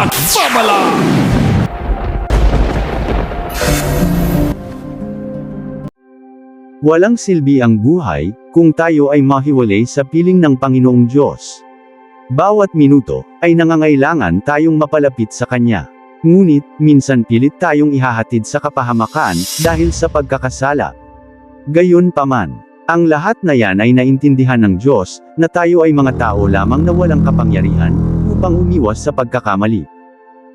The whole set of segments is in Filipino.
at babala! Walang silbi ang buhay, kung tayo ay mahiwalay sa piling ng Panginoong Diyos. Bawat minuto, ay nangangailangan tayong mapalapit sa Kanya. Ngunit, minsan pilit tayong ihahatid sa kapahamakan, dahil sa pagkakasala. Gayunpaman, ang lahat na yan ay naintindihan ng Diyos, na tayo ay mga tao lamang na walang kapangyarihan, upang umiwas sa pagkakamali.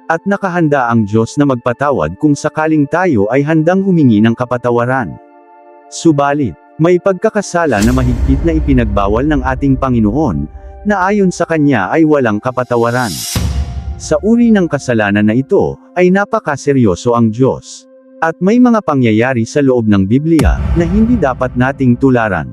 At nakahanda ang Diyos na magpatawad kung sakaling tayo ay handang humingi ng kapatawaran. Subalit, may pagkakasala na mahigpit na ipinagbawal ng ating Panginoon, na ayon sa Kanya ay walang kapatawaran. Sa uri ng kasalanan na ito, ay napakaseryoso ang Diyos. At may mga pangyayari sa loob ng Biblia, na hindi dapat nating tularan.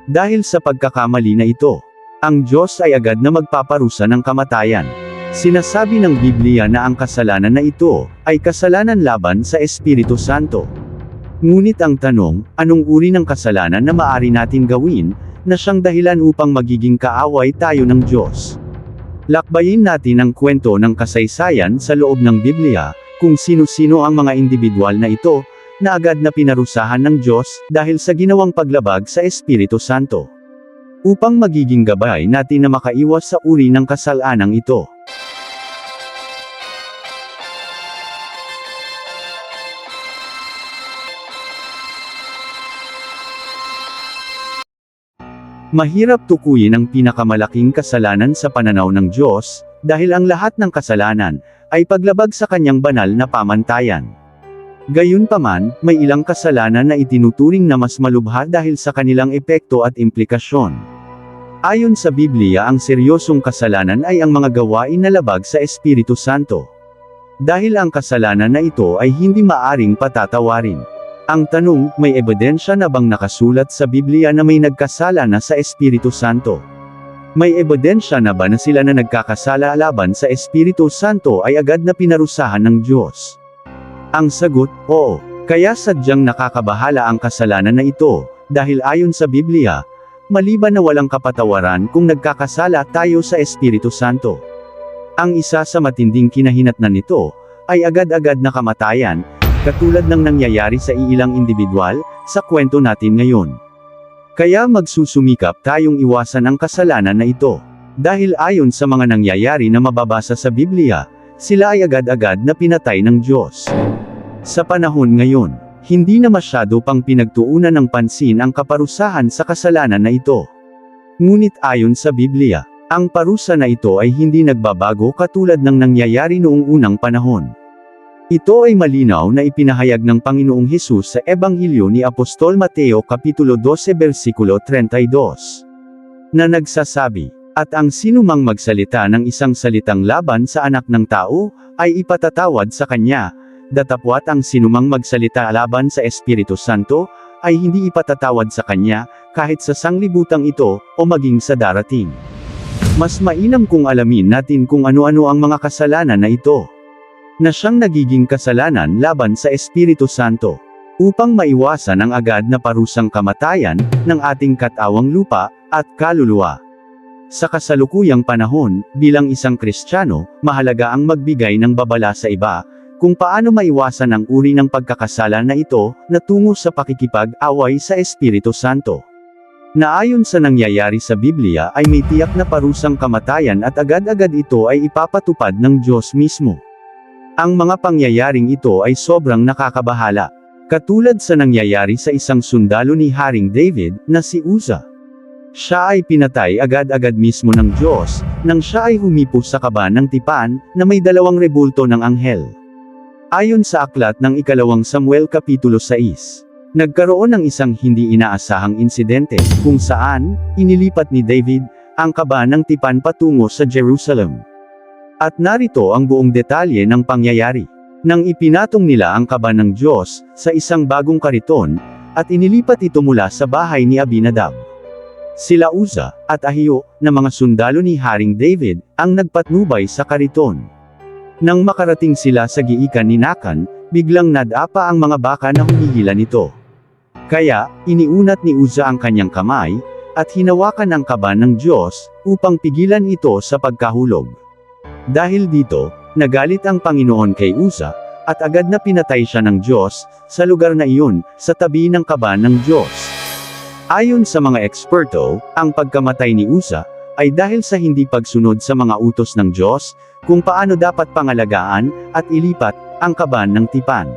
Dahil sa pagkakamali na ito, ang Diyos ay agad na magpaparusa ng kamatayan. Sinasabi ng Biblia na ang kasalanan na ito, ay kasalanan laban sa Espiritu Santo. Ngunit ang tanong, anong uri ng kasalanan na maaari natin gawin, na siyang dahilan upang magiging kaaway tayo ng Diyos? Lakbayin natin ang kwento ng kasaysayan sa loob ng Biblia, kung sino-sino ang mga individual na ito, na agad na pinarusahan ng Diyos, dahil sa ginawang paglabag sa Espiritu Santo. Upang magiging gabay natin na makaiwas sa uri ng kasalanang ito. Mahirap tukuyin ang pinakamalaking kasalanan sa pananaw ng Diyos, dahil ang lahat ng kasalanan, ay paglabag sa Kanyang banal na pamantayan. Gayunpaman, may ilang kasalanan na itinuturing na mas malubha dahil sa kanilang epekto at implikasyon. Ayon sa Biblia, ang seryosong kasalanan ay ang mga gawain na labag sa Espiritu Santo. Dahil ang kasalanan na ito ay hindi maaring patatawarin. Ang tanong, may ebidensya na bang nakasulat sa Biblia na may nagkasala na sa Espiritu Santo? May ebidensya na ba na sila na nagkakasala laban sa Espiritu Santo ay agad na pinarusahan ng Diyos? Ang sagot, oo. Kaya sadyang nakakabahala ang kasalanan na ito, dahil ayon sa Biblia, maliban na walang kapatawaran kung nagkakasala tayo sa Espiritu Santo. Ang isa sa matinding kinahinatnan nito, ay agad-agad na kamatayan, katulad ng nangyayari sa iilang individual, sa kwento natin ngayon. Kaya magsusumikap tayong iwasan ang kasalanan na ito. Dahil ayon sa mga nangyayari na mababasa sa Biblia, sila ay agad-agad na pinatay ng Diyos. Sa panahon ngayon, hindi na masyado pang pinagtuunan ng pansin ang kaparusahan sa kasalanan na ito. Ngunit ayon sa Biblia, ang parusa na ito ay hindi nagbabago katulad ng nangyayari noong unang panahon. Ito ay malinaw na ipinahayag ng Panginoong Hesus sa Ebanghelyo ni Apostol Mateo Kapitulo 12 versikulo 32. Na nagsasabi, "At ang sinumang magsalita ng isang salitang laban sa anak ng tao, ay ipatatawad sa kanya, datapwat ang sinumang magsalita laban sa Espiritu Santo, ay hindi ipatatawad sa kanya, kahit sa sanglibutang ito, o maging sa darating." Mas mainam kung alamin natin kung ano-ano ang mga kasalanan na ito, na siyang nagiging kasalanan laban sa Espiritu Santo, upang maiwasan ang agad na parusang kamatayan, ng ating katawang lupa, at kaluluwa. Sa kasalukuyang panahon, bilang isang Kristiyano, mahalaga ang magbigay ng babala sa iba, kung paano maiwasan ang uri ng pagkakasala na ito, na tungo sa pakikipag-away sa Espiritu Santo. Na ayon sa nangyayari sa Biblia ay may tiyak na parusang kamatayan at agad-agad ito ay ipapatupad ng Diyos mismo. Ang mga pangyayaring ito ay sobrang nakakabahala. Katulad sa nangyayari sa isang sundalo ni Haring David, na si Uza. Siya ay pinatay agad-agad mismo ng Diyos, nang siya ay humipo sa kaba ng tipan, na may 2 rebulto ng anghel. Ayon sa aklat ng 2 Samuel Kapitulo 6, nagkaroon ng isang hindi inaasahang insidente, kung saan, inilipat ni David, ang kaba ng tipan patungo sa Jerusalem. At narito ang buong detalye ng pangyayari. Nang ipinatong nila ang kaba ng Diyos, sa isang bagong kariton, at inilipat ito mula sa bahay ni Abinadab. Sila Uza, at Ahio, na mga sundalo ni Haring David, ang nagpatnubay sa kariton. Nang makarating sila sa giikan ni Nakan, biglang nadapa ang mga baka na humihila nito. Kaya, iniunat ni Uza ang kanyang kamay, at hinawakan ang kaba ng Diyos, upang pigilan ito sa pagkahulog. Dahil dito, Nagalit ang Panginoon kay Uza, at agad na pinatay siya ng Diyos, sa lugar na iyon, sa tabi ng kaban ng Diyos. Ayon sa mga eksperto, ang pagkamatay ni Uza, ay dahil sa hindi pagsunod sa mga utos ng Diyos, kung paano dapat pangalagaan, at ilipat, ang kaban ng tipan.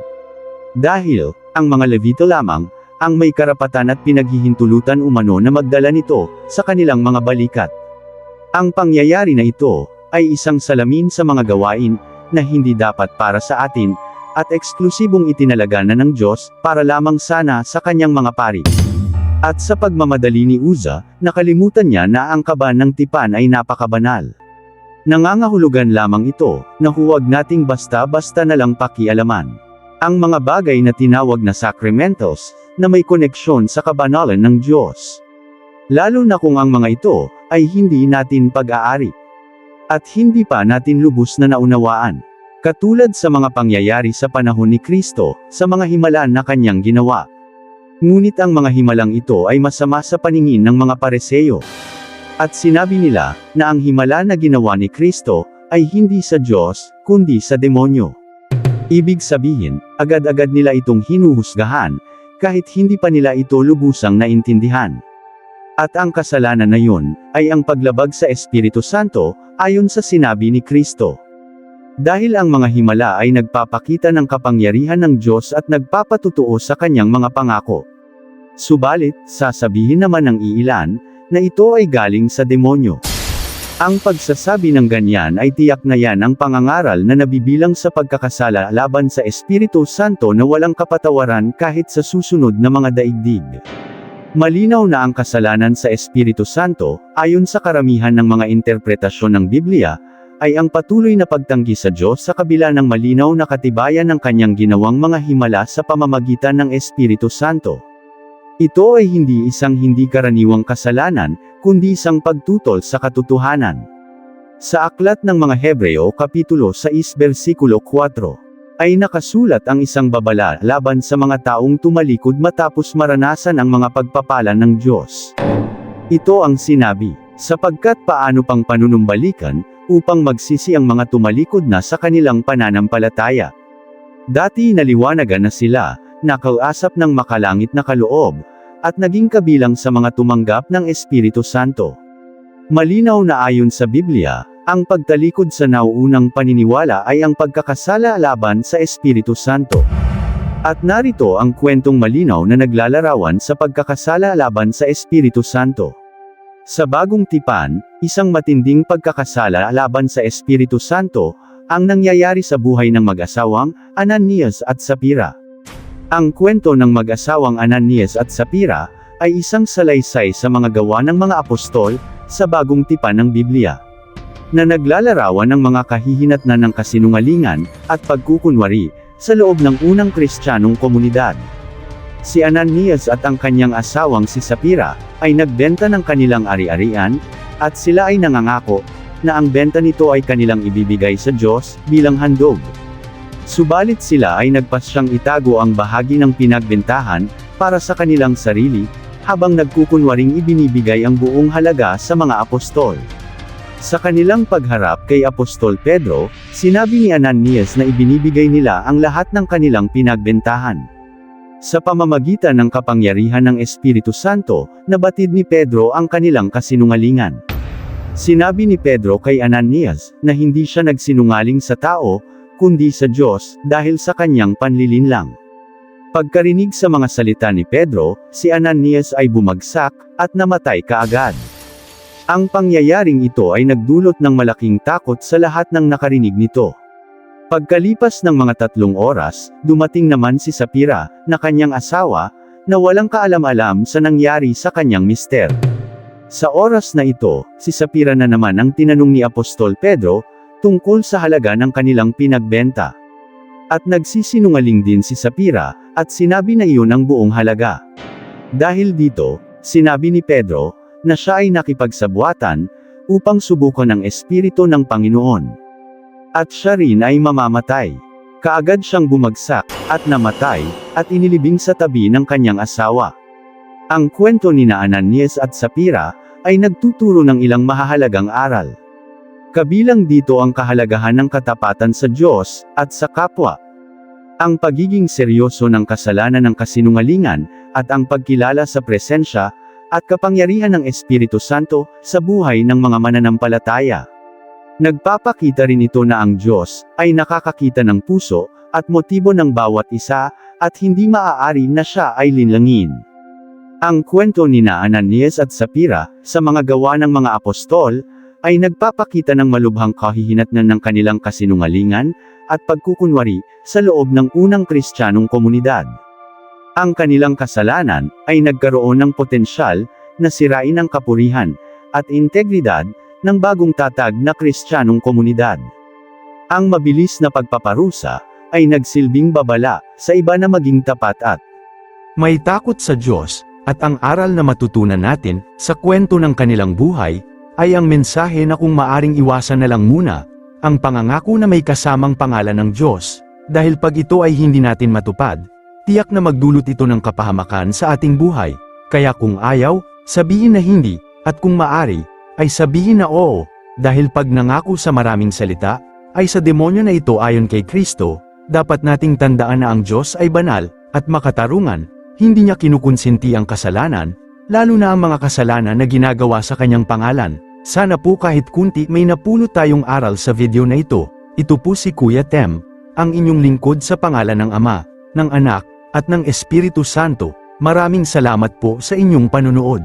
Dahil, ang mga Levito lamang, ang may karapatan at pinaghihintulutan umano na magdala nito, sa kanilang mga balikat. Ang pangyayari na ito, ay isang salamin sa mga gawain, na hindi dapat para sa atin, at eksklusibong itinalaga na ng Diyos, para lamang sana sa kanyang mga pari. At sa pagmamadali ni Uza, nakalimutan niya na ang kaban ng tipan ay napakabanal. Nangangahulugan lamang ito, na huwag nating basta-basta na lang pakialaman ang mga bagay na tinawag na sacramentals, na may koneksyon sa kabanalan ng Diyos. Lalo na kung ang mga ito, ay hindi natin pag-aari. At hindi pa natin lubos na naunawaan. Katulad sa mga pangyayari sa panahon ni Kristo, sa mga himala na kanyang ginawa. Ngunit ang mga himalang ito ay masama sa paningin ng mga Pariseo. At sinabi nila, na ang himala na ginawa ni Kristo, ay hindi sa Diyos, kundi sa demonyo. Ibig sabihin, agad-agad nila itong hinuhusgahan, kahit hindi pa nila ito lubusang naintindihan. At ang kasalanan na yun, ay ang paglabag sa Espiritu Santo, ayon sa sinabi ni Kristo. Dahil ang mga himala ay nagpapakita ng kapangyarihan ng Diyos at nagpapatutuo sa kanyang mga pangako. Subalit, sasabihin naman ng iilan, na ito ay galing sa demonyo. Ang pagsasabi ng ganyan ay tiyak na yan ang pangangaral na nabibilang sa pagkakasala laban sa Espiritu Santo na walang kapatawaran kahit sa susunod na mga daigdig. Malinaw na ang kasalanan sa Espiritu Santo, ayon sa karamihan ng mga interpretasyon ng Biblia, ay ang patuloy na pagtanggi sa Diyos sa kabila ng malinaw na katibayan ng kanyang ginawang mga himala sa pamamagitan ng Espiritu Santo. Ito ay hindi isang hindi karaniwang kasalanan, kundi isang pagtutol sa katotohanan. Sa Aklat ng mga Hebreo Kapitulo 6 versikulo 4, ay nakasulat ang isang babala laban sa mga taong tumalikod matapos maranasan ang mga pagpapala ng Diyos. Ito ang sinabi, sapagkat paano pang panunumbalikan, upang magsisi ang mga tumalikod na sa kanilang pananampalataya. Dati naliwanagan na sila, nakausap ng makalangit na kaloob, at naging kabilang sa mga tumanggap ng Espiritu Santo. Malinaw na ayon sa Biblia, ang pagtalikod sa nauunang paniniwala ay ang pagkakasala laban sa Espiritu Santo. At narito ang kwentong malinaw na naglalarawan sa pagkakasala laban sa Espiritu Santo. Sa Bagong Tipan, isang matinding pagkakasala laban sa Espiritu Santo, ang nangyayari sa buhay ng mag-asawang Ananias at Sapira. Ang kwento ng mag-asawang Ananias at Sapira, ay isang salaysay sa mga gawa ng mga apostol, sa Bagong Tipan ng Biblia, na naglalarawan ng mga kahihinatnan ng kasinungalingan, at pagkukunwari, sa loob ng unang Kristiyanong komunidad. Si Ananias at ang kanyang asawang si Sapira, ay nagbenta ng kanilang ari-arian, at sila ay nangangako, na ang benta nito ay kanilang ibibigay sa Diyos, bilang handog. Subalit sila ay nagpasyang itago ang bahagi ng pinagbentahan, para sa kanilang sarili, habang nagkukunwaring ibinibigay ang buong halaga sa mga apostol. Sa kanilang pagharap kay Apostol Pedro, sinabi ni Ananias na ibinibigay nila ang lahat ng kanilang pinagbentahan. Sa pamamagitan ng kapangyarihan ng Espiritu Santo, nabatid ni Pedro ang kanilang kasinungalingan. Sinabi ni Pedro kay Ananias, na hindi siya nagsinungaling sa tao, kundi sa Diyos, dahil sa kanyang panlilinlang. Pagkarinig sa mga salita ni Pedro, si Ananias ay bumagsak, at namatay kaagad. Ang pangyayaring ito ay nagdulot ng malaking takot sa lahat ng nakarinig nito. Pagkalipas ng mga 3 oras, dumating naman si Sapira, na kanyang asawa, na walang kaalam-alam sa nangyari sa kanyang mister. Sa oras na ito, si Sapira na naman ang tinanong ni Apostol Pedro, tungkol sa halaga ng kanilang pinagbenta. At nagsisinungaling din si Sapira, at sinabi na iyon ang buong halaga. Dahil dito, sinabi ni Pedro, na siya ay nakipagsabwatan, upang subukan ang Espiritu ng Panginoon. At siya rin ay mamamatay. Kaagad siyang bumagsak, at namatay, at inilibing sa tabi ng kanyang asawa. Ang kwento ni Ananias at Sapira, ay nagtuturo ng ilang mahahalagang aral. Kabilang dito ang kahalagahan ng katapatan sa Diyos, at sa kapwa. Ang pagiging seryoso ng kasalanan ng kasinungalingan, at ang pagkilala sa presensya, at kapangyarihan ng Espiritu Santo, sa buhay ng mga mananampalataya. Nagpapakita rin ito na ang Diyos, ay nakakakita ng puso, at motibo ng bawat isa, at hindi maaari na siya ay linlangin. Ang kwento ni Ananias at Sapphira, sa mga gawa ng mga apostol, ay nagpapakita ng malubhang kahihinatnan ng kanilang kasinungalingan, at pagkukunwari, sa loob ng unang Kristiyanong komunidad. Ang kanilang kasalanan, ay nagkaroon ng potensyal, na sirain ang kapurihan, at integridad, ng bagong tatag na Kristiyanong komunidad. Ang mabilis na pagpaparusa, ay nagsilbing babala, sa iba na maging tapat at may takot sa Diyos, at ang aral na matutunan natin, sa kwento ng kanilang buhay, ay ang mensahe na kung maaring iwasan na lang muna, ang pangangako na may kasamang pangalan ng Diyos, dahil pag ito ay hindi natin matupad, tiyak na magdulot ito ng kapahamakan sa ating buhay, kaya kung ayaw, sabihin na hindi, at kung maari, ay sabihin na oo, dahil pag nangako sa maraming salita, ay sa demonyo na ito ayon kay Kristo, dapat nating tandaan na ang Diyos ay banal, at makatarungan, hindi niya kinukonsinti ang kasalanan, lalo na ang mga kasalanan na ginagawa sa kanyang pangalan. Sana po kahit kunti may napulot tayong aral sa video na ito. Ito po si Kuya Tem, ang inyong lingkod sa pangalan ng Ama, ng Anak, at ng Espiritu Santo. Maraming salamat po sa inyong panunood.